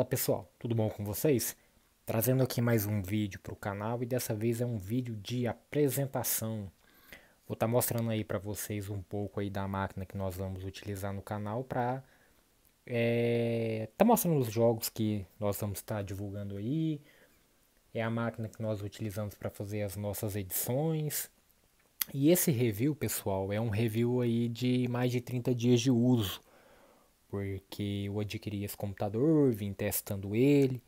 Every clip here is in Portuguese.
Fala pessoal, tudo bom com vocês? Trazendo aqui mais um vídeo para o canal e dessa vez é um vídeo de apresentação. Vou estar mostrando aí para vocês um pouco aí da máquina que nós vamos utilizar no canal para tá mostrando os jogos que nós vamos estar divulgando aí. É a máquina que nós utilizamos para fazer as nossas edições. E esse review, pessoal, é um review aí de mais de 30 dias de uso, porque eu adquiri esse computador, vim testando ele.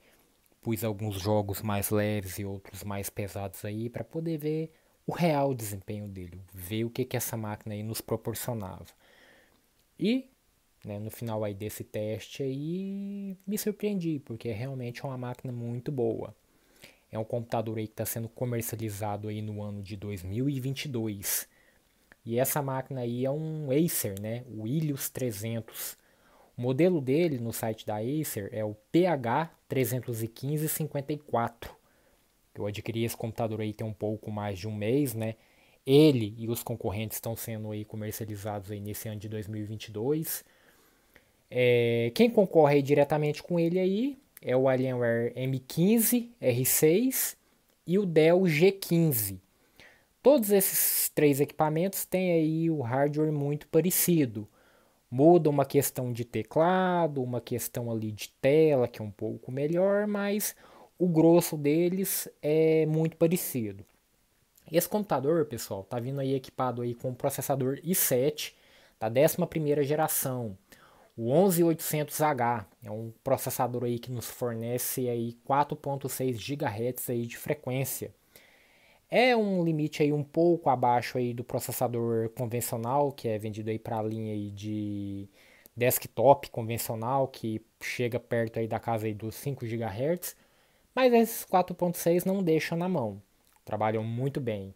Pus alguns jogos mais leves e outros mais pesados aí para poder ver o real desempenho dele, ver o que essa máquina aí nos proporcionava. E no final aí desse teste aí me surpreendi, porque é realmente uma máquina muito boa. É um computador aí que está sendo comercializado aí no ano de 2022. E essa máquina aí é um Acer, né? O Helios 300. O modelo dele no site da Acer é o PH31554. Eu adquiri esse computador aí tem um pouco mais de um mês, né? Ele e os concorrentes estão sendo aí comercializados aí nesse ano de 2022. Quem concorre aí diretamente com ele aí é o Alienware M15 R6 e o Dell G15. Todos esses três equipamentos têm aí o hardware muito parecido. Muda uma questão de teclado, uma questão ali de tela que é um pouco melhor, mas o grosso deles é muito parecido. Esse computador, pessoal, tá vindo aí equipado aí com um processador i7 da 11ª geração, o 11800H. É um processador aí que nos fornece aí 4.6 GHz aí de frequência. É um limite aí um pouco abaixo aí do processador convencional, que é vendido aí para a linha aí de desktop convencional, que chega perto aí da casa aí dos 5 GHz, mas esses 4.6 não deixam na mão. Trabalham muito bem.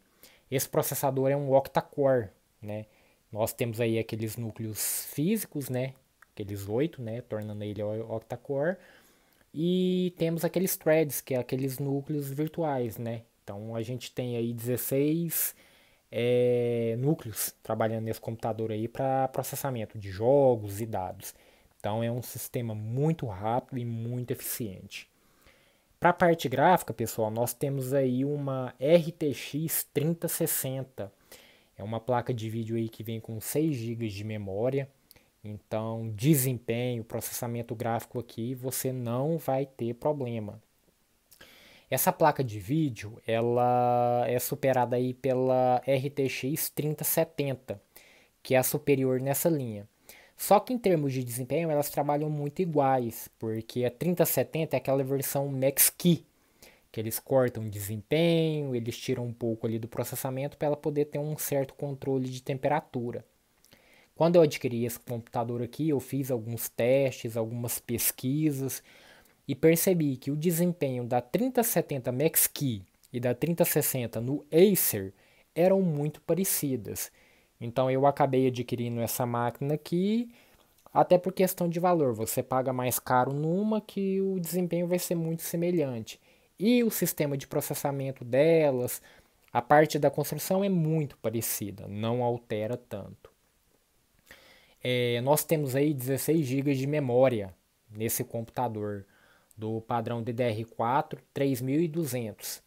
Esse processador é um octa-core, né? Nós temos aí aqueles núcleos físicos, né? Aqueles 8, né? Tornando ele octa-core. E temos aqueles threads, que é aqueles núcleos virtuais, né? Então a gente tem aí 16 núcleos trabalhando nesse computador aí para processamento de jogos e dados. Então é um sistema muito rápido e muito eficiente. Para a parte gráfica, pessoal, nós temos aí uma RTX 3060. É uma placa de vídeo aí que vem com 6 GB de memória. Então, desempenho, processamento gráfico aqui, você não vai ter problema. Essa placa de vídeo, ela é superada aí pela RTX 3070, que é a superior nessa linha. Só que em termos de desempenho, elas trabalham muito iguais, porque a 3070 é aquela versão Max Key, que eles cortam desempenho, eles tiram um pouco ali do processamento para ela poder ter um certo controle de temperatura. Quando eu adquiri esse computador aqui, eu fiz alguns testes, algumas pesquisas e percebi que o desempenho da 3070 Max Key e da 3060 no Acer eram muito parecidas. Então eu acabei adquirindo essa máquina aqui, até por questão de valor. Você paga mais caro numa que o desempenho vai ser muito semelhante. E o sistema de processamento delas, a parte da construção é muito parecida, não altera tanto. Nós temos aí 16 GB de memória nesse computador do padrão DDR4 3200.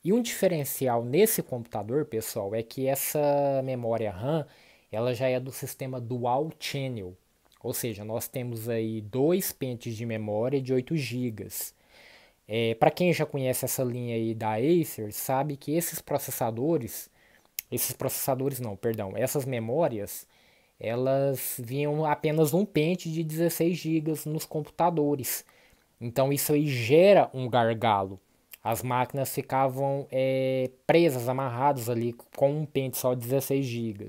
E um diferencial nesse computador, pessoal, é que essa memória RAM ela já é do sistema Dual Channel. Ou seja, nós temos aí dois pentes de memória de 8 GB. Para quem já conhece essa linha aí da Acer, sabe que esses processadores não, perdão, essas memórias, elas vinham apenas um pente de 16 GB nos computadores. Então isso aí gera um gargalo. As máquinas ficavam presas, amarradas ali com um pente só de 16 GB.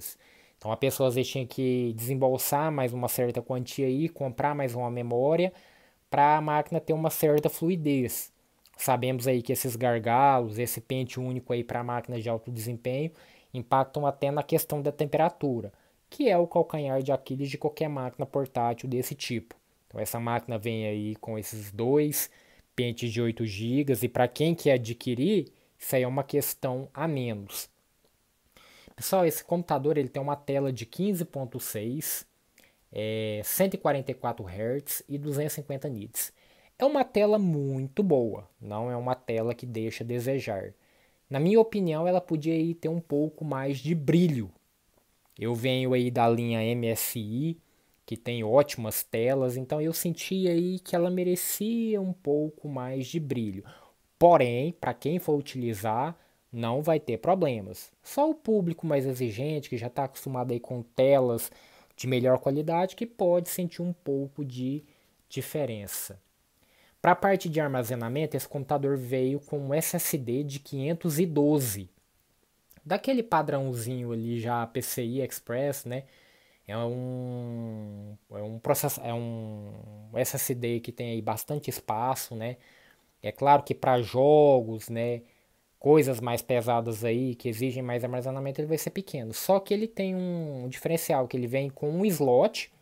Então a pessoa às vezes tinha que desembolsar mais uma certa quantia aí, comprar mais uma memória para a máquina ter uma certa fluidez. Sabemos aí que esses gargalos, esse pente único aí para máquinas de alto desempenho, impactam até na questão da temperatura, que é o calcanhar de Aquiles de qualquer máquina portátil desse tipo. Então essa máquina vem aí com esses dois pentes de 8 GB e para quem quer adquirir, isso aí é uma questão a menos. Pessoal, esse computador ele tem uma tela de 15.6, 144 Hz e 250 nits. É uma tela muito boa, não é uma tela que deixa a desejar. Na minha opinião, ela podia aí ter um pouco mais de brilho. Eu venho aí da linha MSI, que tem ótimas telas, então eu senti aí que ela merecia um pouco mais de brilho. Porém, para quem for utilizar, não vai ter problemas. Só o público mais exigente, que já está acostumado aí com telas de melhor qualidade, que pode sentir um pouco de diferença. Para a parte de armazenamento, esse computador veio com um SSD de 512, daquele padrãozinho ali já PCI Express, né? É um SSD que tem aí bastante espaço, né? É claro que para jogos, né, coisas mais pesadas aí que exigem mais armazenamento, ele vai ser pequeno. Só que ele tem um diferencial que ele vem com um slot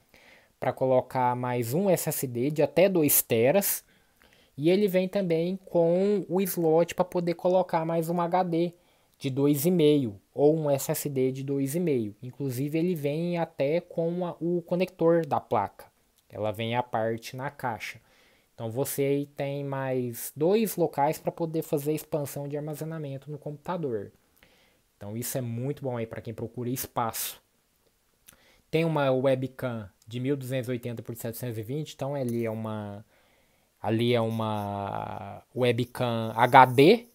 para colocar mais um SSD de até 2 teras e ele vem também com o slot para poder colocar mais um HD de 2,5 ou um SSD de 2,5. Inclusive ele vem até com o conector da placa. Ela vem à parte na caixa. Então você aí tem mais dois locais para poder fazer expansão de armazenamento no computador. Então isso é muito bom aí para quem procura espaço. Tem uma webcam de 1280 por 720, então ali é uma webcam HD,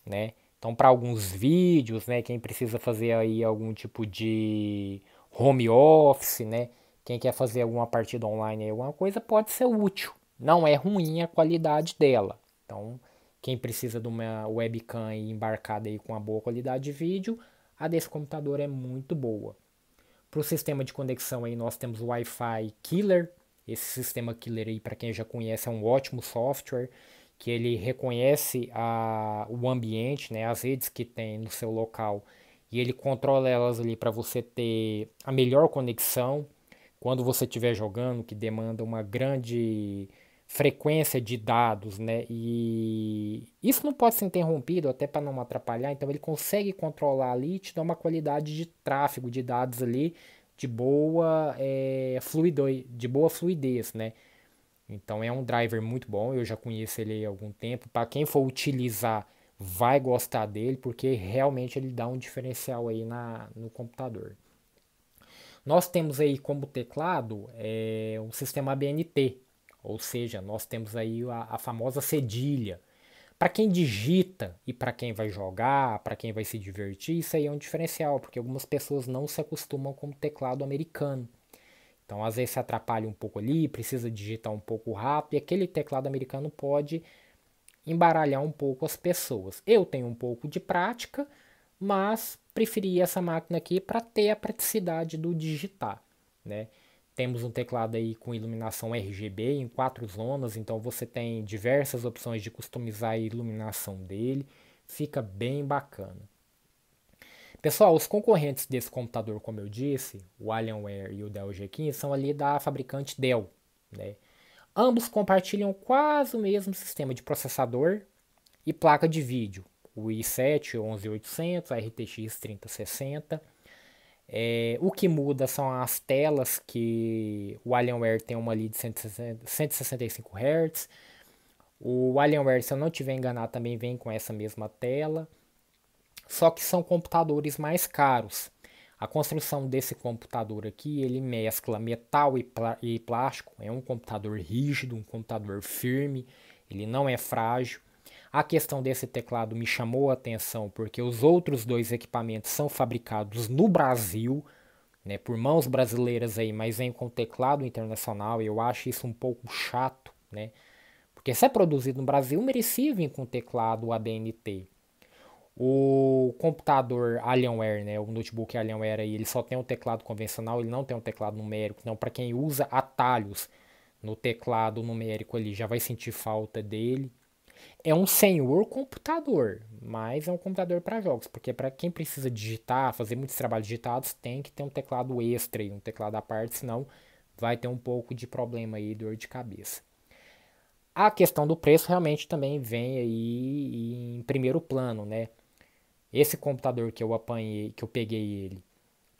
né? Então para alguns vídeos, né, quem precisa fazer aí algum tipo de home office, né? Quem quer fazer alguma partida online, alguma coisa, pode ser útil. Não é ruim a qualidade dela. Então, quem precisa de uma webcam embarcada aí com uma boa qualidade de vídeo, a desse computador é muito boa. Para o sistema de conexão aí nós temos o Wi-Fi Killer. Esse sistema Killer aí, para quem já conhece, é um ótimo software que ele reconhece o ambiente, né, as redes que tem no seu local e ele controla elas ali para você ter a melhor conexão quando você estiver jogando, que demanda uma grande frequência de dados, né? E isso não pode ser interrompido até para não atrapalhar, então ele consegue controlar ali e te dar uma qualidade de tráfego de dados ali de de boa fluidez, né? Então é um driver muito bom, eu já conheço ele há algum tempo. Para quem for utilizar, vai gostar dele, porque realmente ele dá um diferencial aí no computador. Nós temos aí como teclado um sistema ABNT, ou seja, nós temos aí a famosa cedilha. Para quem digita e para quem vai jogar, para quem vai se divertir, isso aí é um diferencial, porque algumas pessoas não se acostumam com o teclado americano. Então, às vezes se atrapalha um pouco ali, precisa digitar um pouco rápido, e aquele teclado americano pode embaralhar um pouco as pessoas. Eu tenho um pouco de prática, mas preferi essa máquina aqui para ter a praticidade do digitar, né? Temos um teclado aí com iluminação RGB em 4 zonas, então você tem diversas opções de customizar a iluminação dele, fica bem bacana. Pessoal, os concorrentes desse computador, como eu disse, o Alienware e o Dell G15, são ali da fabricante Dell, né? Ambos compartilham quase o mesmo sistema de processador e placa de vídeo, o i7 11800, a RTX 3060. O que muda são as telas, que o Alienware tem uma ali de 165 Hz. O Alienware, se eu não estiver enganado, também vem com essa mesma tela. Só que são computadores mais caros. A construção desse computador aqui, ele mescla metal e plástico. É um computador rígido, um computador firme. Ele não é frágil. A questão desse teclado me chamou a atenção porque os outros dois equipamentos são fabricados no Brasil, né, por mãos brasileiras aí, mas vem com teclado internacional. E eu acho isso um pouco chato, né? Porque se é produzido no Brasil, merecia vir com teclado ABNT. O computador Alienware, né, o notebook Alienware aí, ele só tem um teclado convencional, ele não tem um teclado numérico. Então, para quem usa atalhos no teclado numérico ali, já vai sentir falta dele. É um senhor computador, mas é um computador para jogos, porque para quem precisa digitar, fazer muitos trabalhos digitados, tem que ter um teclado extra e um teclado à parte, senão vai ter um pouco de problema aí, dor de cabeça. A questão do preço realmente também vem aí em primeiro plano, né? Esse computador que eu apanhei, que eu peguei ele,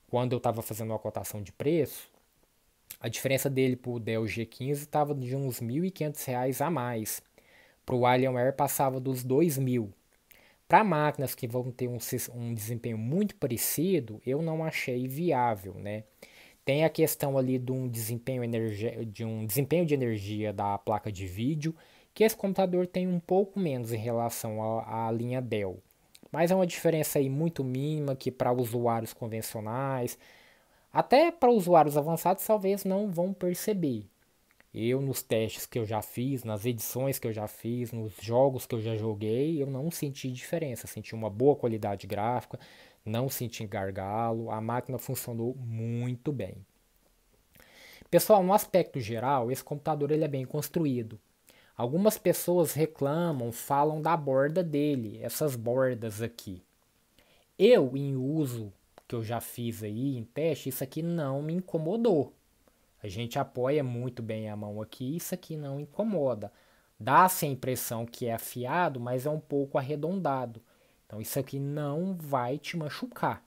quando eu estava fazendo uma cotação de preço, A diferença dele para o Dell G15 estava de uns R$ 1.500 a mais. Para o Alienware passava dos 2.000. Para máquinas que vão ter um desempenho muito parecido, eu não achei viável, né? Tem a questão ali de um desempenho de energia da placa de vídeo, que esse computador tem um pouco menos em relação à linha Dell. Mas é uma diferença aí muito mínima que para usuários convencionais, até para usuários avançados, talvez não vão perceber. Eu, nos testes que eu já fiz, nas edições que eu já fiz, nos jogos que eu já joguei, eu não senti diferença. Senti uma boa qualidade gráfica, não senti gargalo, a máquina funcionou muito bem. Pessoal, no aspecto geral, esse computador ele é bem construído. Algumas pessoas reclamam, falam da borda dele, essas bordas aqui. Eu, em uso que eu já fiz aí, em teste, isso aqui não me incomodou. A gente apoia muito bem a mão aqui, isso aqui não incomoda. Dá-se a impressão que é afiado, mas é um pouco arredondado. Então isso aqui não vai te machucar.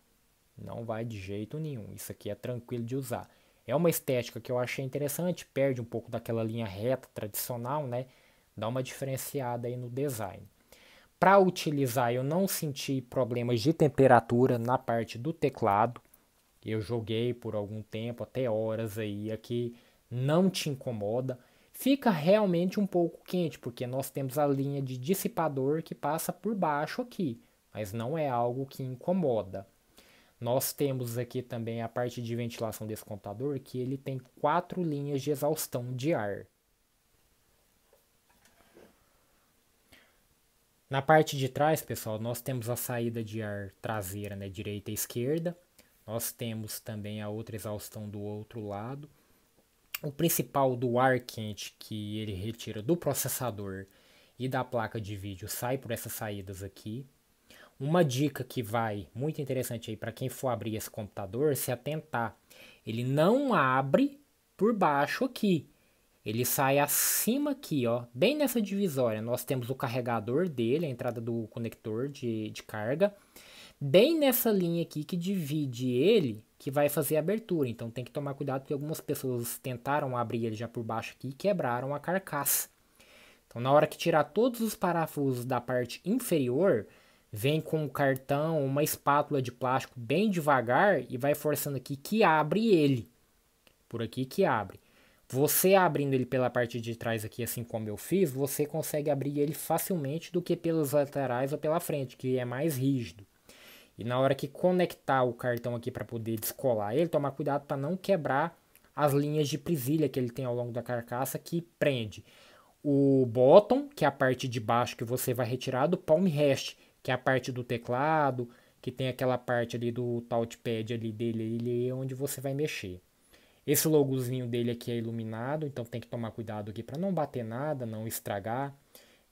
Não vai de jeito nenhum. Isso aqui é tranquilo de usar. É uma estética que eu achei interessante, perde um pouco daquela linha reta tradicional, né? Dá uma diferenciada aí no design. Para utilizar, eu não senti problemas de temperatura na parte do teclado. Eu joguei por algum tempo, até horas aí, aqui não te incomoda. Fica realmente um pouco quente, porque nós temos a linha de dissipador que passa por baixo aqui, mas não é algo que incomoda. Nós temos aqui também a parte de ventilação desse computador, que ele tem 4 linhas de exaustão de ar. Na parte de trás, pessoal, nós temos a saída de ar traseira, né, direita e esquerda. Nós temos também a outra exaustão do outro lado. O principal do ar quente que ele retira do processador e da placa de vídeo sai por essas saídas aqui. Uma dica que vai muito interessante aí para quem for abrir esse computador, se atentar. Ele não abre por baixo aqui. Ele sai acima aqui, ó, bem nessa divisória. Nós temos o carregador dele, a entrada do conector de carga. Bem nessa linha aqui que divide ele, que vai fazer a abertura. Então tem que tomar cuidado porque algumas pessoas tentaram abrir ele já por baixo aqui e quebraram a carcaça. Então na hora que tirar todos os parafusos da parte inferior, vem com um cartão, uma espátula de plástico bem devagar e vai forçando aqui que abre ele. Por aqui que abre. Você abrindo ele pela parte de trás aqui, assim como eu fiz, você consegue abrir ele facilmente do que pelos laterais ou pela frente, que é mais rígido. E na hora que conectar o cartão aqui para poder descolar ele, tomar cuidado para não quebrar as linhas de presilha que ele tem ao longo da carcaça que prende o bottom, que é a parte de baixo que você vai retirar, do palm rest, que é a parte do teclado, que tem aquela parte ali do touchpad ali dele, ele é onde você vai mexer. Esse logozinho dele aqui é iluminado, então tem que tomar cuidado aqui para não bater nada, não estragar.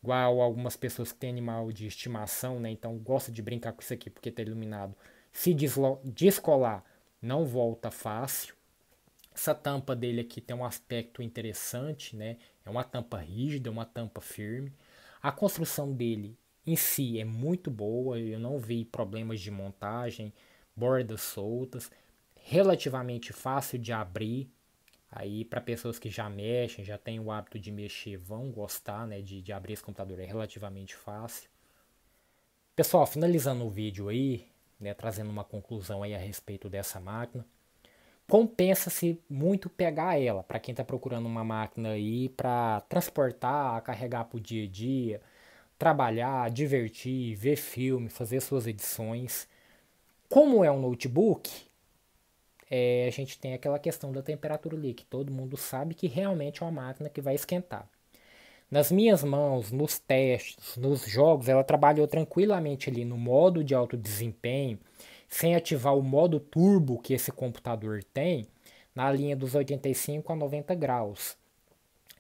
Igual algumas pessoas que têm animal de estimação, né? Então gosta de brincar com isso aqui porque está iluminado. Se descolar, não volta fácil. Essa tampa dele aqui tem um aspecto interessante, né? É uma tampa rígida, uma tampa firme. A construção dele em si é muito boa, eu não vi problemas de montagem, bordas soltas, relativamente fácil de abrir. Aí para pessoas que já mexem, já têm o hábito de mexer, vão gostar, né, de abrir esse computador, é relativamente fácil. Pessoal, finalizando o vídeo aí, né, trazendo uma conclusão aí a respeito dessa máquina. Compensa-se muito pegar ela, para quem está procurando uma máquina aí para transportar, carregar para o dia a dia, trabalhar, divertir, ver filme, fazer suas edições. Como é um notebook, a gente tem aquela questão da temperatura ali, que todo mundo sabe que realmente é uma máquina que vai esquentar. Nas minhas mãos, nos testes, nos jogos, ela trabalhou tranquilamente ali no modo de alto desempenho, sem ativar o modo turbo que esse computador tem, na linha dos 85 a 90 graus.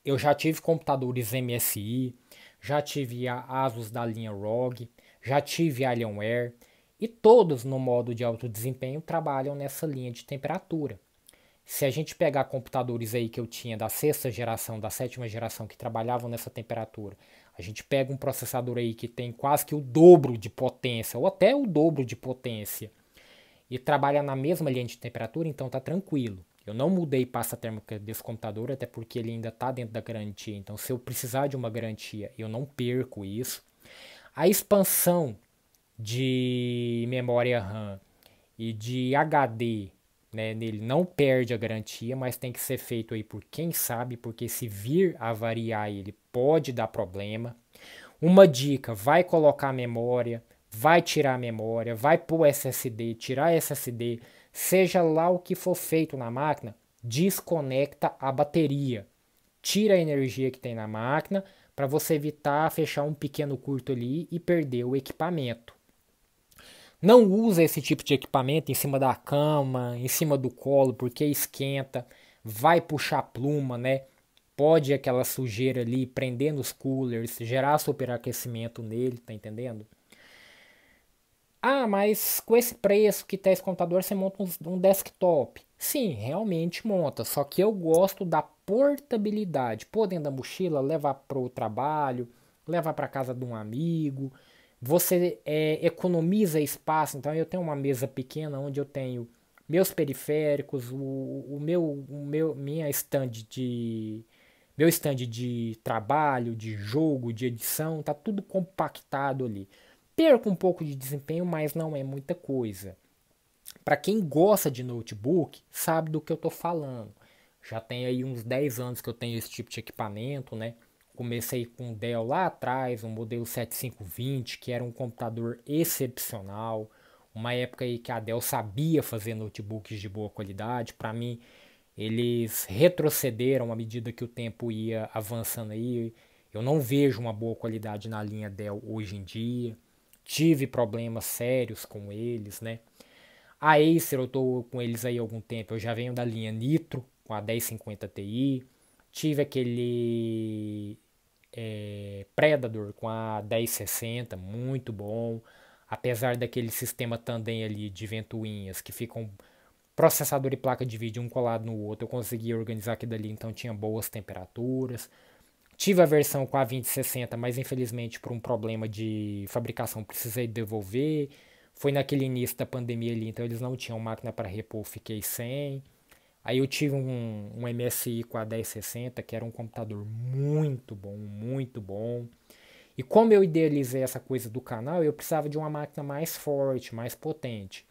Eu já tive computadores MSI, já tive a Asus da linha ROG, já tive Alienware, e todos no modo de alto desempenho trabalham nessa linha de temperatura. Se a gente pegar computadores aí que eu tinha da sexta geração, da sétima geração que trabalhavam nessa temperatura, a gente pega um processador aí que tem quase que o dobro de potência, ou até o dobro de potência, e trabalha na mesma linha de temperatura, então tá tranquilo. Eu não mudei pasta térmica desse computador, até porque ele ainda está dentro da garantia. Então, se eu precisar de uma garantia, eu não perco isso. A expansão de memória RAM e de HD, né, nele não perde a garantia, mas tem que ser feito aí por quem sabe, porque se vir a variar ele pode dar problema. Uma dica, vai colocar a memória, vai tirar a memória, vai pôr SSD, tirar SSD, seja lá o que for feito na máquina, desconecta a bateria. Tira a energia que tem na máquina para você evitar fechar um pequeno curto ali e perder o equipamento. Não usa esse tipo de equipamento em cima da cama, em cima do colo, porque esquenta, vai puxar pluma, né? Pode aquela sujeira ali prender nos coolers, gerar superaquecimento nele, tá entendendo? Ah, mas com esse preço que tá esse computador, você monta um desktop. Sim, realmente monta, só que eu gosto da portabilidade. Pôr dentro da mochila, levar pro trabalho, levar para casa de um amigo. Você economiza espaço, então eu tenho uma mesa pequena onde eu tenho meus periféricos, minha meu stand de trabalho, de jogo, de edição, tá tudo compactado ali. Perco um pouco de desempenho, mas não é muita coisa. Para quem gosta de notebook, sabe do que eu estou falando. Já tem aí uns 10 anos que eu tenho esse tipo de equipamento, né? Comecei com o Dell lá atrás, um modelo 7520, que era um computador excepcional. Uma época aí que a Dell sabia fazer notebooks de boa qualidade. Para mim, eles retrocederam à medida que o tempo ia avançando aí. Eu não vejo uma boa qualidade na linha Dell hoje em dia. Tive problemas sérios com eles, né? A Acer, eu tô com eles aí há algum tempo. Eu já venho da linha Nitro, com a 1050 Ti. Tive aquele Predator com a 1060, muito bom. Apesar daquele sistema tandem ali de ventoinhas que ficam processador e placa de vídeo um colado no outro, eu consegui organizar aquilo ali, então tinha boas temperaturas. Tive a versão com a 2060, mas infelizmente por um problema de fabricação precisei devolver. Foi naquele início da pandemia ali, então eles não tinham máquina para repor, fiquei sem. Aí eu tive um MSI com a 1060, que era um computador muito bom, muito bom. E como eu idealizei essa coisa do canal, eu precisava de uma máquina mais forte, mais potente.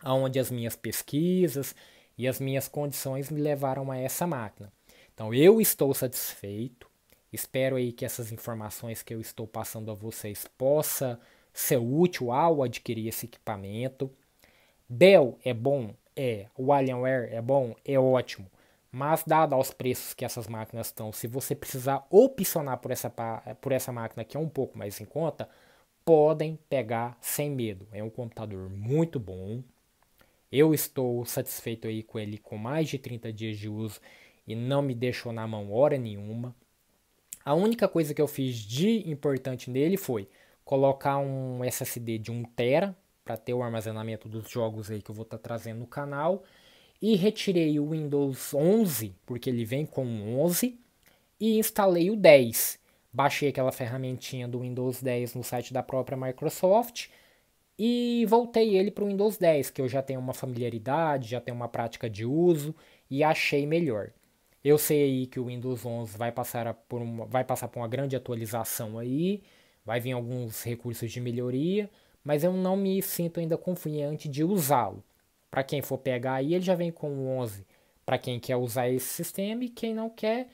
Onde as minhas pesquisas e as minhas condições me levaram a essa máquina. Então eu estou satisfeito. Espero aí que essas informações que eu estou passando a vocês possa ser útil ao adquirir esse equipamento. Dell é bom? É. O Alienware é bom? É ótimo. Mas dado aos preços que essas máquinas estão, se você precisar opcionar por essa máquina que é um pouco mais em conta, podem pegar sem medo. É um computador muito bom. Eu estou satisfeito aí com ele com mais de 30 dias de uso e não me deixou na mão hora nenhuma. A única coisa que eu fiz de importante nele foi colocar um SSD de 1 TB para ter o armazenamento dos jogos aí que eu vou estar trazendo no canal. E retirei o Windows 11, porque ele vem com o 11, e instalei o 10. Baixei aquela ferramentinha do Windows 10 no site da própria Microsoft e voltei ele para o Windows 10, que eu já tenho uma familiaridade, já tenho uma prática de uso e achei melhor. Eu sei aí que o Windows 11 vai passar por uma grande atualização aí, vai vir alguns recursos de melhoria, mas eu não me sinto ainda confiante de usá-lo. Para quem for pegar aí, ele já vem com o 11. Para quem quer usar esse sistema e quem não quer,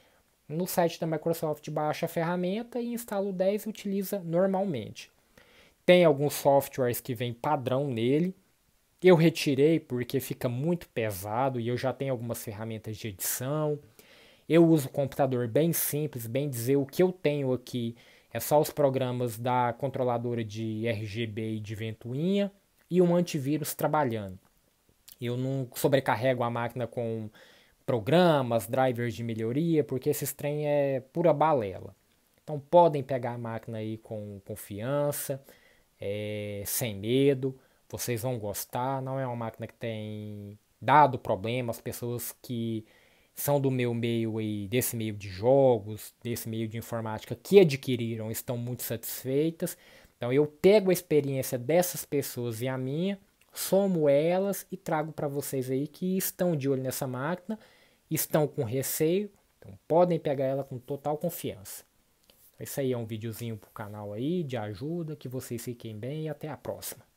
no site da Microsoft baixa a ferramenta e instala o 10 e utiliza normalmente. Tem alguns softwares que vem padrão nele. Eu retirei porque fica muito pesado e eu já tenho algumas ferramentas de edição. Eu uso o computador bem simples, bem dizer, o que eu tenho aqui é só os programas da controladora de RGB e de ventoinha e um antivírus trabalhando. Eu não sobrecarrego a máquina com programas, drivers de melhoria, porque esses trem é pura balela. Então podem pegar a máquina aí com confiança, sem medo, vocês vão gostar. Não é uma máquina que tem dado problema, as pessoas que são do meu meio aí, desse meio de jogos, desse meio de informática que adquiriram, estão muito satisfeitas. Então eu pego a experiência dessas pessoas e a minha, somo elas e trago para vocês aí que estão de olho nessa máquina, estão com receio, então podem pegar ela com total confiança. Isso aí é um videozinho pro canal aí de ajuda, que vocês fiquem bem e até a próxima.